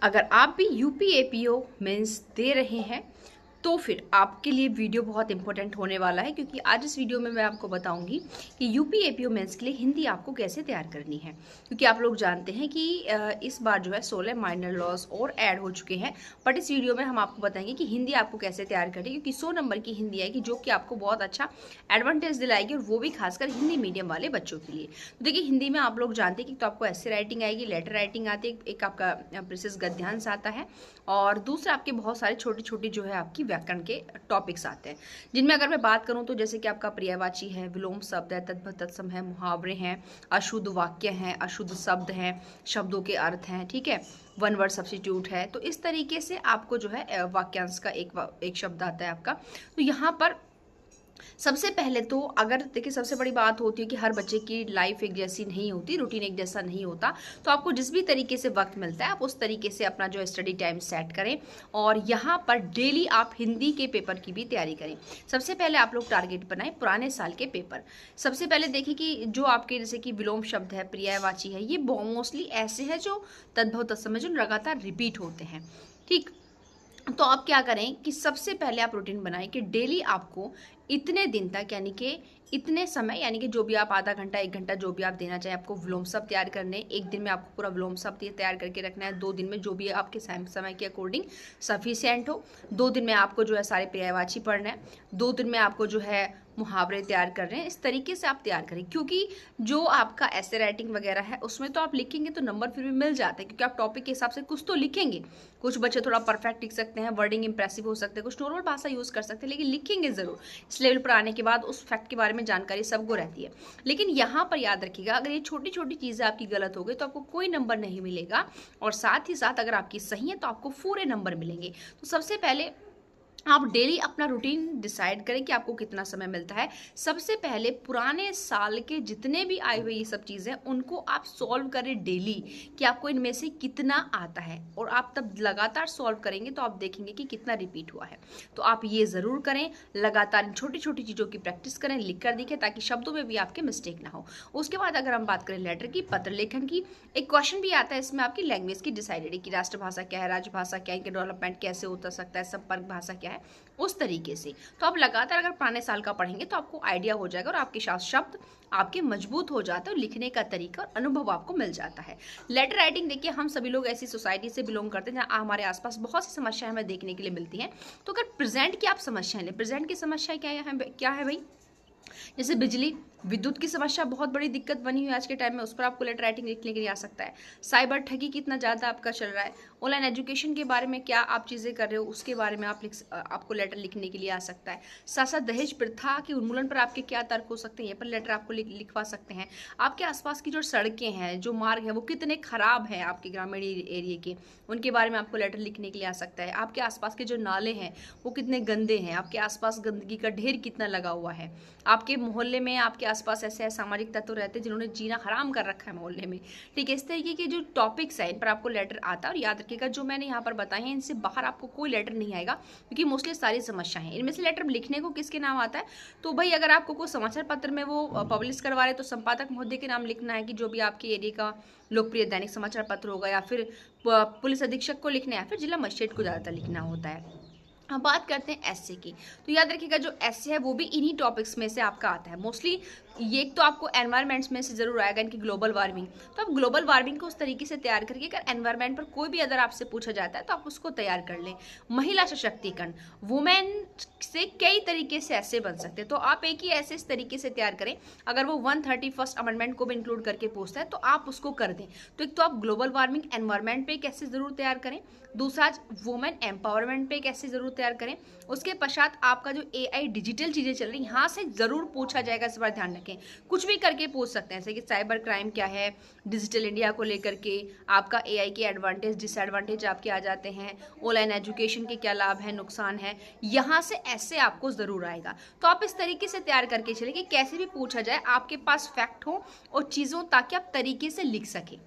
अगर आप भी यूपीएपीओ मेंस दे रहे हैं तो फिर आपके लिए वीडियो बहुत इंपॉर्टेंट होने वाला है, क्योंकि आज इस वीडियो में मैं आपको बताऊंगी कि यूपीएपीओ मेंस के लिए हिंदी आपको कैसे तैयार करनी है। क्योंकि आप लोग जानते हैं कि इस बार जो है 16 माइनर लॉज और ऐड हो चुके हैं, बट इस वीडियो में हम आपको बताएंगे कि हिंदी आपको कैसे तैयार करनी है, क्योंकि 100 नंबर की हिंदी आएगी जो कि आपको बहुत अच्छा एडवांटेज दिलाएगी, और वो भी खासकर हिंदी मीडियम वाले बच्चों के लिए। तो देखिए, हिंदी में आप लोग जानते हैं कि तो आपको ऐसे राइटिंग आएगी, लेटर राइटिंग आती है, एक आपका प्रिसिस गद्यांश आता है, और दूसरा आपके बहुत सारे छोटी छोटी जो है आपकी व्याकरण के टॉपिक्स आते हैं, जिनमें अगर मैं बात करूं तो जैसे कि आपका पर्यायवाची है, विलोम शब्द है, तद्भव तत्सम है, मुहावरे हैं, अशुद्ध वाक्य हैं, अशुद्ध शब्द हैं, शब्दों के अर्थ हैं, ठीक है, वन वर्ड सब्स्टिट्यूट है। तो इस तरीके से आपको जो है वाक्यांश का एक शब्द आता है आपका। तो यहाँ पर सबसे पहले तो अगर देखिए, सबसे बड़ी बात होती है कि हर बच्चे की लाइफ एक जैसी नहीं होती, रूटीन एक जैसा नहीं होता। तो आपको जिस भी तरीके से वक्त मिलता है आप उस तरीके से अपना जो स्टडी टाइम सेट करें, और यहाँ पर डेली आप हिंदी के पेपर की भी तैयारी करें। सबसे पहले आप लोग टारगेट बनाएं पुराने साल के पेपर। सबसे पहले देखिए कि जो आपके जैसे कि विलोम शब्द है, पर्यायवाची है, ये मोस्टली ऐसे है जो तद्भव तत्सम जो लगातार रिपीट होते हैं, ठीक। तो आप क्या करें कि सबसे पहले आप रूटीन बनाएं कि डेली आपको इतने दिन तक, यानी कि इतने समय, यानी कि जो भी आप आधा घंटा 1 घंटा जो भी आप देना चाहें, आपको विलोम शब्द तैयार करने। एक दिन में आपको पूरा विलोम शब्द तैयार करके रखना है, 2 दिन में जो भी आपके समय के अकॉर्डिंग सफिशियंट हो। 2 दिन में आपको जो है सारे पर्यायवाची पढ़ना है, 2 दिन में आपको जो है मुहावरे तैयार कर रहे हैं। इस तरीके से आप तैयार करें, क्योंकि जो आपका ऐसे राइटिंग वगैरह है उसमें तो आप लिखेंगे तो नंबर फिर भी मिल जाते हैं, क्योंकि आप टॉपिक के हिसाब से कुछ तो लिखेंगे। कुछ बच्चे थोड़ा परफेक्ट लिख सकते हैं, वर्डिंग इंप्रेसिव हो सकते हैं, कुछ नॉर्मल भाषा यूज कर सकते हैं, लेकिन लिखेंगे जरूर। इस लेवल पर आने के बाद उस फैक्ट के बारे में जानकारी सबको रहती है। लेकिन यहाँ पर याद रखिएगा, अगर ये छोटी छोटी चीजें आपकी गलत हो गई तो आपको कोई नंबर नहीं मिलेगा, और साथ ही साथ अगर आपकी सही है तो आपको पूरे नंबर मिलेंगे। तो सबसे पहले आप डेली अपना रूटीन डिसाइड करें कि आपको कितना समय मिलता है। सबसे पहले पुराने साल के जितने भी आए हुए ये सब चीज़ें उनको आप सॉल्व करें डेली, कि आपको इनमें से कितना आता है, और आप तब लगातार सॉल्व करेंगे तो आप देखेंगे कि कितना रिपीट हुआ है। तो आप ये ज़रूर करें, लगातार छोटी छोटी चीज़ों की प्रैक्टिस करें, लिख कर दिखें, ताकि शब्दों में भी आपके मिस्टेक ना हो। उसके बाद अगर हम बात करें लेटर की, पत्र लेखन की, एक क्वेश्चन भी आता है इसमें आपकी लैंग्वेज की डिसाइडेड, कि राष्ट्रभाषा क्या है, राजभाषा क्या है, इनके डेवलपमेंट कैसे होता सकता है, संपर्क भाषा क्या है, उस तरीके से। तो आप लगातार अगर पुराने साल का पढ़ेंगे तो आपको आइडिया हो जाएगा, और आपके शब्द आपके मजबूत हो जाते हैं, और लिखने का तरीका और अनुभव आपको मिल जाता है। लेटर राइटिंग, देखिए हम सभी लोग ऐसी सोसाइटी से बिलोंग करते हैं जहाँ हमारे आसपास बहुत सी समस्याएं हमें देखने के लिए मिलती हैं। तो अगर प्रेजेंट की आप समस्याएं लें, प्रेजेंट की समस्या क्या है भाई, जैसे बिजली विद्युत की समस्या बहुत बड़ी दिक्कत बनी हुई है आज के टाइम में, उस पर आपको लेटर राइटिंग लिखने के लिए आ सकता है। साइबर ठगी कितना ज़्यादा आपका चल रहा है, ऑनलाइन एजुकेशन के बारे में क्या आप चीज़ें कर रहे हो उसके बारे में आपको लेटर लिखने के लिए आ सकता है। साथ साथ दहेज प्रथा के उन्मूलन पर आपके क्या तर्क हो सकते हैं, ये पर लेटर आपको लिखवा सकते हैं। आपके आसपास की जो सड़कें हैं, जो मार्ग है, वो कितने खराब हैं आपके ग्रामीण एरिया के, उनके बारे में आपको लेटर लिखने के लिए आ सकता है। आपके आसपास के जो नाले हैं वो कितने गंदे हैं, आपके आसपास गंदगी का ढेर कितना लगा हुआ है, आपके मोहल्ले में आपके आसपास ऐसे सामाजिक तत्व रहते हैं जिन्होंने जीना हराम कर रखा है मोहल्ले में, ठीक है। इस तरीके के जो टॉपिक्स हैं इन पर आपको लेटर आता है। और याद रखिएगा, जो मैंने यहाँ पर बताए हैं इनसे बाहर आपको कोई लेटर नहीं आएगा, क्योंकि मोस्टली सारी समस्याएं हैं। इनमें से लेटर लिखने को किसके नाम आता है, तो भाई अगर आपको कोई समाचार पत्र में वो पब्लिश करवा रहे तो संपादक महोदय के नाम लिखना है, कि जो भी आपके एरिया का लोकप्रिय दैनिक समाचार पत्र होगा, या फिर पुलिस अधीक्षक को लिखना है, या फिर जिला मजिस्ट्रेट को ज़्यादातर लिखना होता है। हम बात करते हैं एसए की, तो याद रखिएगा जो एसए है वो भी इन्हीं टॉपिक्स में से आपका आता है मोस्टली। ये एक तो आपको एनवायरमेंट्स में से जरूर आएगा, इनकी ग्लोबल वार्मिंग, तो आप ग्लोबल वार्मिंग को उस तरीके से तैयार करिए कि अगर एनवायरमेंट पर कोई भी अगर आपसे पूछा जाता है तो आप उसको तैयार कर लें। महिला सशक्तिकरण, वुमेन से कई तरीके से ऐसे बन सकते हैं, तो आप एक ही ऐसे इस तरीके से तैयार करें। अगर वो 131st अमेंडमेंट को भी इंक्लूड करके पूछता है तो आप उसको कर दें। तो एक तो आप ग्लोबल वार्मिंग एनवायरमेंट पे कैसे जरूर तैयार करें, दूसरा वुमेन एम्पावरमेंट पे कैसे जरूर तैयार करें। उसके पश्चात आपका जो एआई डिजिटल चीजें चल रही, यहाँ से जरूर पूछा जाएगा, इस बार ध्यान रखें। कुछ भी करके पूछ सकते हैं, जैसे कि साइबर क्राइम क्या है, डिजिटल इंडिया को लेकर के आपका एआई के एडवांटेज डिसएडवांटेज आपके आ जाते हैं, ऑनलाइन एजुकेशन के क्या लाभ है नुकसान है, यहाँ से ऐसे आपको जरूर आएगा। तो आप इस तरीके से तैयार करके चले कि कैसे भी पूछा जाए आपके पास फैक्ट हो और चीज़ों, ताकि आप तरीके से लिख सकें।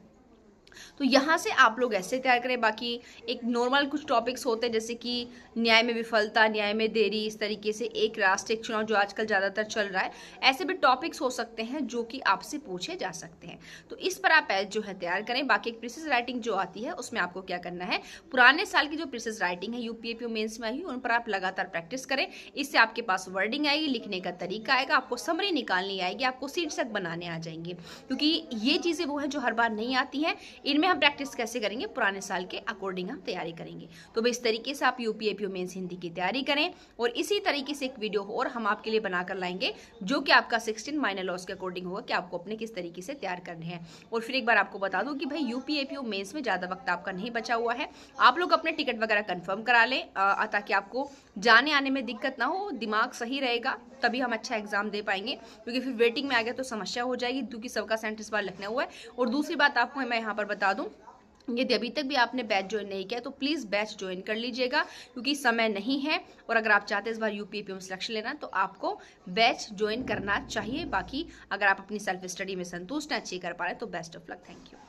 तो यहाँ से आप लोग ऐसे तैयार करें। बाकी एक नॉर्मल कुछ टॉपिक्स होते हैं जैसे कि न्याय में विफलता, न्याय में देरी, इस तरीके से एक राष्ट्र एक चुनाव जो आजकल ज़्यादातर चल रहा है, ऐसे भी टॉपिक्स हो सकते हैं जो कि आपसे पूछे जा सकते हैं। तो इस पर आप जो है तैयार करें। बाकी एक प्रीसिस राइटिंग जो आती है उसमें आपको क्या करना है, पुराने साल की जो प्रीसिस राइटिंग है यूपीएपीओ मेंस में आई उन पर आप लगातार प्रैक्टिस करें। इससे आपके पास वर्डिंग आएगी, लिखने का तरीका आएगा, आपको समरी निकालनी आएगी, आपको शीर्षक बनाने आ जाएंगे, क्योंकि ये चीज़ें वो हैं जो हर बार नहीं आती हैं। इनमें हम प्रैक्टिस कैसे करेंगे, पुराने साल के अकॉर्डिंग हम तैयारी करेंगे। तो भाई इस तरीके से आप यूपीएपीओ मेंस हिंदी की तैयारी करें। और इसी तरीके से एक वीडियो और हम आपके लिए बनाकर लाएंगे जो कि आपका 16 माइनर लॉस के अकॉर्डिंग होगा कि आपको अपने किस तरीके से तैयार करने हैं। और फिर एक बार आपको बता दूं कि भाई यूपीएपीओ मेंस में ज़्यादा वक्त आपका नहीं बचा हुआ है। आप लोग अपने टिकट वगैरह कंफर्म करा लें ताकि आपको जाने आने में दिक्कत ना हो, दिमाग सही रहेगा, तभी हम अच्छा एग्जाम दे पाएंगे। क्योंकि फिर वेटिंग में आ गया तो समस्या हो जाएगी, क्योंकि सबका सेंटर इस बार लखनऊ है। और दूसरी बात आपको मैं यहाँ पर बता दूं, यदि अभी तक भी आपने बैच ज्वाइन नहीं किया तो प्लीज़ बैच ज्वाइन कर लीजिएगा, क्योंकि समय नहीं है। और अगर आप चाहते हैं इस बार यूपीएपीओ में सिलेक्शन लेना तो आपको बैच ज्वाइन करना चाहिए। बाकी अगर आप अपनी सेल्फ स्टडी में संतुष्ट हैं, अच्छी कर पा रहे हैं तो best of luck. Thank you.